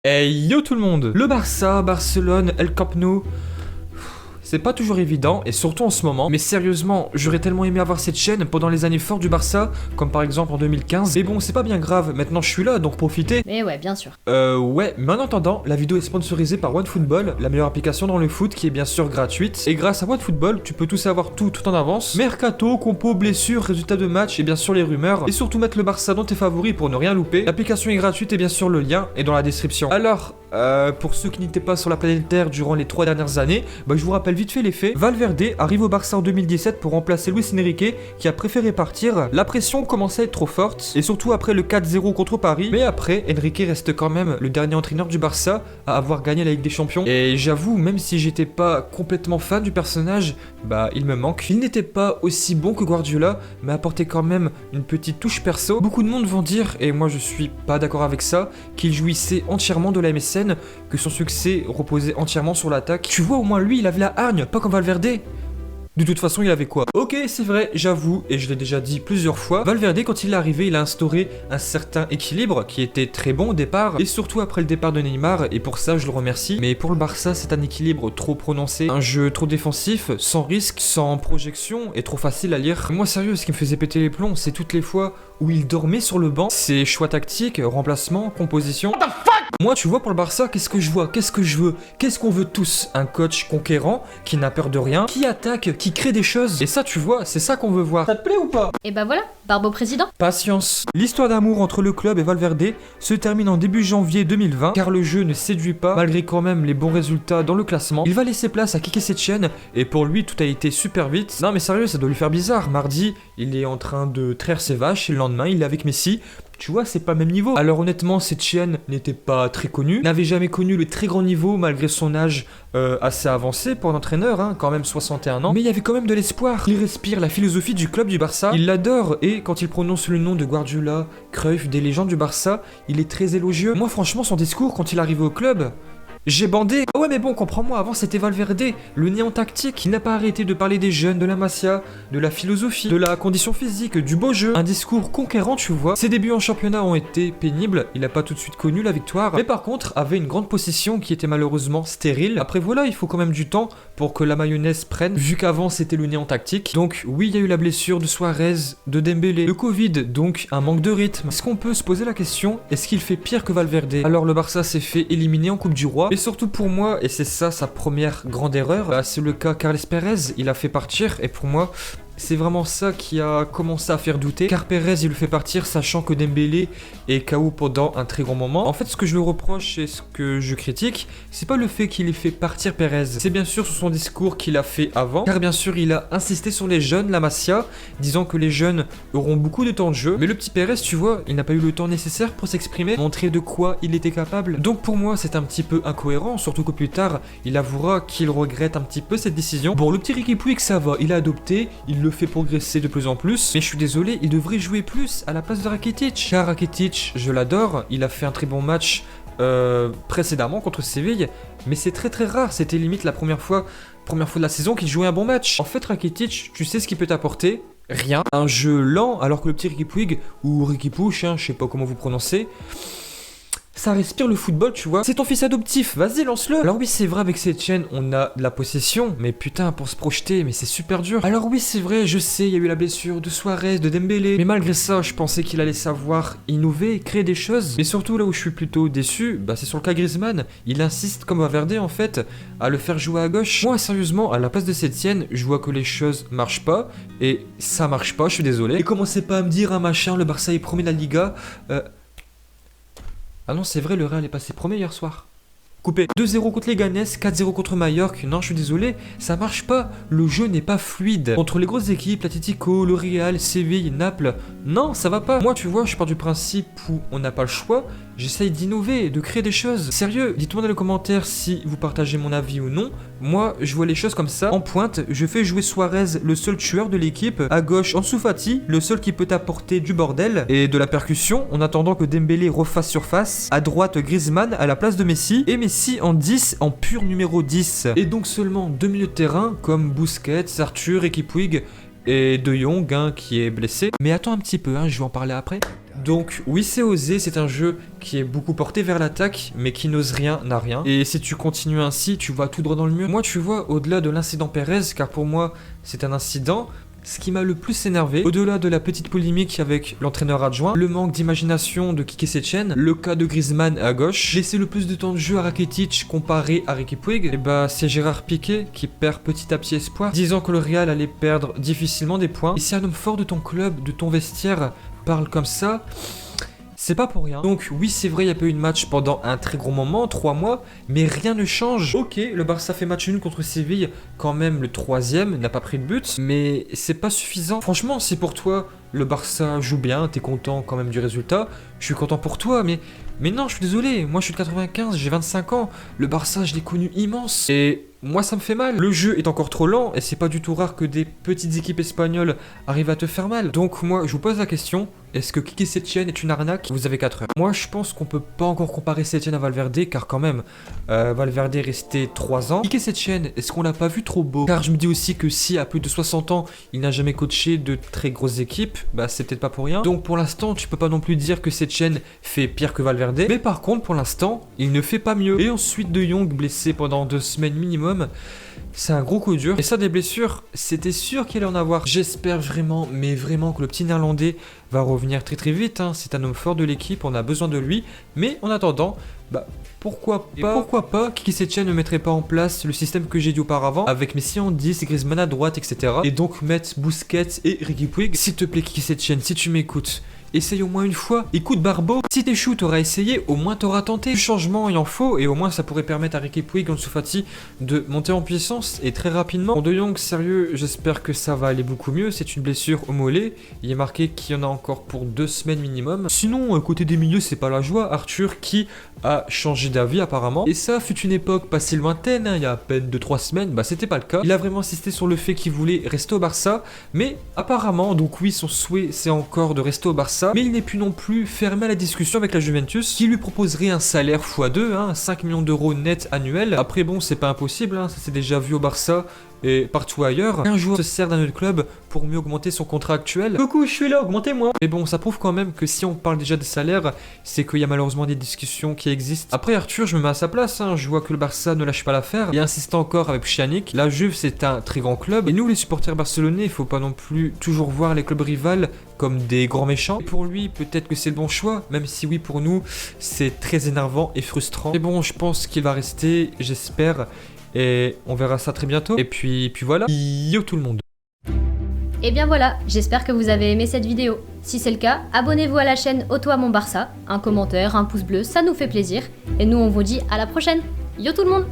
Hey yo tout le monde. Le Barça, Barcelone, El Camp Nou, c'est pas toujours évident, et surtout en ce moment. Mais sérieusement, j'aurais tellement aimé avoir cette chaîne pendant les années fortes du Barça, comme par exemple en 2015. Mais bon, c'est pas bien grave, maintenant je suis là, donc profitez. Mais ouais, bien sûr. Ouais, mais en attendant, la vidéo est sponsorisée par OneFootball, la meilleure application dans le foot qui est bien sûr gratuite. Et grâce à OneFootball, tu peux tout savoir tout en avance. Mercato, compo, blessures, résultats de match et bien sûr les rumeurs. Et surtout mettre le Barça dans tes favoris pour ne rien louper. L'application est gratuite et bien sûr le lien est dans la description. Alors, pour ceux qui n'étaient pas sur la planète Terre durant les 3 dernières années, bah je vous rappelle vite fait les faits. Valverde arrive au Barça en 2017 pour remplacer Luis Enrique qui a préféré partir. La pression commençait à être trop forte et surtout après le 4-0 contre Paris. Mais après, Enrique reste quand même le dernier entraîneur du Barça à avoir gagné la Ligue des Champions. Et j'avoue, même si j'étais pas complètement fan du personnage, bah il me manque. Il n'était pas aussi bon que Guardiola, mais apportait quand même une petite touche perso. Beaucoup de monde vont dire, et moi je suis pas d'accord avec ça, qu'il jouissait entièrement de la MSN, que son succès reposait entièrement sur l'attaque. Tu vois, au moins lui, il avait la hargne, pas comme Valverde. De toute façon, il avait quoi? Ok, c'est vrai, j'avoue, et je l'ai déjà dit plusieurs fois, Valverde, quand il est arrivé, il a instauré un certain équilibre qui était très bon au départ, et surtout après le départ de Neymar, et pour ça, je le remercie. Mais pour le Barça, c'est un équilibre trop prononcé, un jeu trop défensif, sans risque, sans projection, et trop facile à lire. Moi, sérieux, ce qui me faisait péter les plombs, c'est toutes les fois où il dormait sur le banc, ses choix tactiques, remplacement, composition. Moi, tu vois, pour le Barça, qu'est-ce que je vois? Qu'est-ce que je veux? Qu'est-ce qu'on veut tous? Un coach conquérant, qui n'a peur de rien, qui attaque, qui crée des choses. Et ça, tu vois, c'est ça qu'on veut voir. Ça te plaît ou pas? Et bah voilà, Barbeau président. Patience. L'histoire d'amour entre le club et Valverde se termine en début janvier 2020, car le jeu ne séduit pas, malgré quand même les bons résultats dans le classement. Il va laisser place à Quique Setien, et pour lui, tout a été super vite. Non mais sérieux, ça doit lui faire bizarre. Mardi, il est en train de traire ses vaches, et le lendemain, il est avec Messi. Tu vois, c'est pas le même niveau. Alors honnêtement, Setien n'était pas très connu, n'avait jamais connu le très grand niveau malgré son âge assez avancé pour un entraîneur, hein, quand même 61 ans. Mais il y avait quand même de l'espoir. Il respire la philosophie du club du Barça, il l'adore et quand il prononce le nom de Guardiola, Cruyff, des légendes du Barça, il est très élogieux. Moi franchement, son discours quand il arrive au club... J'ai bandé. Ouais mais bon, comprends-moi, avant c'était Valverde, le néant tactique. Il n'a pas arrêté de parler des jeunes, de la Masia, de la philosophie, de la condition physique, du beau jeu. Un discours conquérant, tu vois. Ses débuts en championnat ont été pénibles, il n'a pas tout de suite connu la victoire. Mais par contre, avait une grande possession qui était malheureusement stérile. Après voilà, il faut quand même du temps pour que la mayonnaise prenne, vu qu'avant c'était le néant tactique. Donc oui, il y a eu la blessure de Suarez, de Dembélé, le Covid, donc un manque de rythme. Est-ce qu'on peut se poser la question, est-ce qu'il fait pire que Valverde? Alors le Barça s'est fait éliminer en Coupe du Roi. Et surtout pour moi, et c'est ça sa première grande erreur, bah, c'est le cas Carles Pérez, il a fait partir, et pour moi, c'est vraiment ça qui a commencé à faire douter. Car Pérez, il le fait partir sachant que Dembélé est KO pendant un très grand moment. En fait, ce que je lui reproche et ce que je critique, c'est pas le fait qu'il ait fait partir Pérez. C'est bien sûr sur son discours qu'il a fait avant. Car bien sûr, il a insisté sur les jeunes, la Masia, disant que les jeunes auront beaucoup de temps de jeu. Mais le petit Pérez, tu vois, il n'a pas eu le temps nécessaire pour s'exprimer, montrer de quoi il était capable. Donc pour moi, c'est un petit peu incohérent, surtout que plus tard, il avouera qu'il regrette un petit peu cette décision. Bon, le petit Riqui Puig, ça va, il a adopté, il le fait progresser de plus en plus, mais je suis désolé, il devrait jouer plus à la place de Rakitic. Car Rakitic, je l'adore, il a fait un très bon match précédemment contre Séville, mais c'est très rare, c'était limite la première fois de la saison qu'il jouait un bon match. En fait, Rakitic, tu sais ce qu'il peut t'apporter? Rien. Un jeu lent, alors que le petit Riqui Puig, ou Riqui Puig, hein, je sais pas comment vous prononcez, ça respire le football, tu vois. C'est ton fils adoptif, vas-y, lance-le. Alors oui, c'est vrai, avec cette chaîne, on a de la possession, mais putain, pour se projeter, mais c'est super dur. Alors oui, c'est vrai, je sais, il y a eu la blessure de Suarez, de Dembélé, mais malgré ça, je pensais qu'il allait savoir innover, créer des choses. Mais surtout, là où je suis plutôt déçu, bah c'est sur le cas Griezmann. Il insiste, comme Valverde, en fait, à le faire jouer à gauche. Moi, sérieusement, à la place de Setien, je vois que les choses marchent pas, et ça marche pas, je suis désolé. Et commencez pas à me dire, un machin, le Barça est premier de la Liga, Ah non, c'est vrai, le Real est passé premier hier soir. Coupé. 2-0 contre les Ganes, 4-0 contre Mallorca. Non, je suis désolé, ça marche pas. Le jeu n'est pas fluide. Contre les grosses équipes, l'Atlético, le Real, Séville, Naples, non, ça va pas. Moi, tu vois, je pars du principe où on n'a pas le choix. J'essaye d'innover, de créer des choses. Sérieux, dites-moi dans les commentaires si vous partagez mon avis ou non. Moi, je vois les choses comme ça. En pointe, je fais jouer Suarez, le seul tueur de l'équipe. À gauche, Ansu Fati, le seul qui peut apporter du bordel et de la percussion, en attendant que Dembélé refasse surface. À droite, Griezmann à la place de Messi. Et Messi en 10, en pur numéro 10. Et donc seulement deux milieux de terrain, comme Busquets, Arthur, Riqui Puig et De Jong qui est blessé. Mais attends un petit peu, je vais en parler après. Donc oui, c'est osé, c'est un jeu qui est beaucoup porté vers l'attaque, mais qui n'ose rien, n'a rien. Et si tu continues ainsi, tu vas tout droit dans le mur. Moi, tu vois, au-delà de l'incident Perez, car pour moi, c'est un incident, ce qui m'a le plus énervé, au-delà de la petite polémique avec l'entraîneur adjoint, le manque d'imagination de Quique Setien, le cas de Griezmann à gauche, laisser le plus de temps de jeu à Rakitic comparé à Riqui Puig, et bah c'est Gérard Piqué qui perd petit à petit espoir, disant que le Real allait perdre difficilement des points. Et si un homme fort de ton club, de ton vestiaire, parle comme ça, c'est pas pour rien. Donc oui, c'est vrai, il n'y a pas eu de match pendant un très gros moment, 3 mois, mais rien ne change. Ok, le Barça fait match nul contre Séville, quand même le 3e, n'a pas pris de but, mais c'est pas suffisant. Franchement, si pour toi, le Barça joue bien, t'es content quand même du résultat, je suis content pour toi, mais non, je suis désolé, moi je suis de 95, j'ai 25 ans, le Barça, je l'ai connu immense, et moi ça me fait mal. Le jeu est encore trop lent, et c'est pas du tout rare que des petites équipes espagnoles arrivent à te faire mal. Donc moi, je vous pose la question, est-ce que Quique Setien est une arnaque? Vous avez 4 heures. Moi, je pense qu'on peut pas encore comparer Setien à Valverde, car quand même, Valverde est resté 3 ans. Quique Setien, est-ce qu'on l'a pas vu trop beau? Car je me dis aussi que si à plus de 60 ans, il n'a jamais coaché de très grosses équipes, bah c'est peut-être pas pour rien. Donc pour l'instant, tu peux pas non plus dire que Setien fait pire que Valverde. Mais par contre, pour l'instant, il ne fait pas mieux. Et ensuite, De Jong blessé pendant 2 semaines minimum. C'est un gros coup dur. Et ça, des blessures, c'était sûr qu'il allait en avoir. J'espère vraiment, mais vraiment, que le petit Néerlandais va revenir très très vite. C'est un homme fort de l'équipe, on a besoin de lui. Mais en attendant, bah pourquoi pas Quique Setien ne mettrait pas en place le système que j'ai dit auparavant, avec Messi en 10, Griezmann à droite, etc. Et donc mettre Busquets et Riqui Puig. S'il te plaît, Quique Setien, si tu m'écoutes, essaye au moins une fois. Écoute Barbeau, si t'échoues, t'auras essayé, au moins t'auras tenté. Du changement, il en faut, et au moins ça pourrait permettre à Riqui Puig, Ansu Fati de monter en puissance et très rapidement. Pour De Jong, sérieux, j'espère que ça va aller beaucoup mieux. C'est une blessure au mollet. Il est marqué qu'il y en a encore pour 2 semaines minimum. Sinon, côté des milieux, c'est pas la joie. Arthur qui a changé d'avis apparemment. Et ça fut une époque pas si lointaine, il y a à peine 2-3 semaines, bah c'était pas le cas. Il a vraiment insisté sur le fait qu'il voulait rester au Barça, mais apparemment, donc oui, son souhait c'est encore de rester au Barça, mais il n'est plus non plus fermé à la discussion avec la Juventus, qui lui proposerait un salaire x2, 5 millions d'euros net annuels. Après bon, c'est pas impossible, ça s'est déjà vu au Barça et partout ailleurs. Un joueur se sert d'un autre club pour mieux augmenter son contrat actuel. Coucou, je suis là, augmentez-moi. Mais bon, ça prouve quand même que si on parle déjà des salaires, c'est qu'il y a malheureusement des discussions qui existent. Après Arthur, je me mets à sa place, je vois que le Barça ne lâche pas l'affaire et insiste encore avec Pjanic. La Juve, c'est un très grand club et nous, les supporters barcelonais, il faut pas non plus toujours voir les clubs rivales comme des grands méchants. Et pour lui, peut-être que c'est le bon choix, même si oui, pour nous, c'est très énervant et frustrant. Mais bon, je pense qu'il va rester, j'espère. Et on verra ça très bientôt. Et puis voilà. Yo tout le monde. Et bien voilà, j'espère que vous avez aimé cette vidéo. Si c'est le cas, abonnez-vous à la chaîne Auto à mon Barça. Un commentaire, un pouce bleu, ça nous fait plaisir. Et nous on vous dit à la prochaine. Yo tout le monde!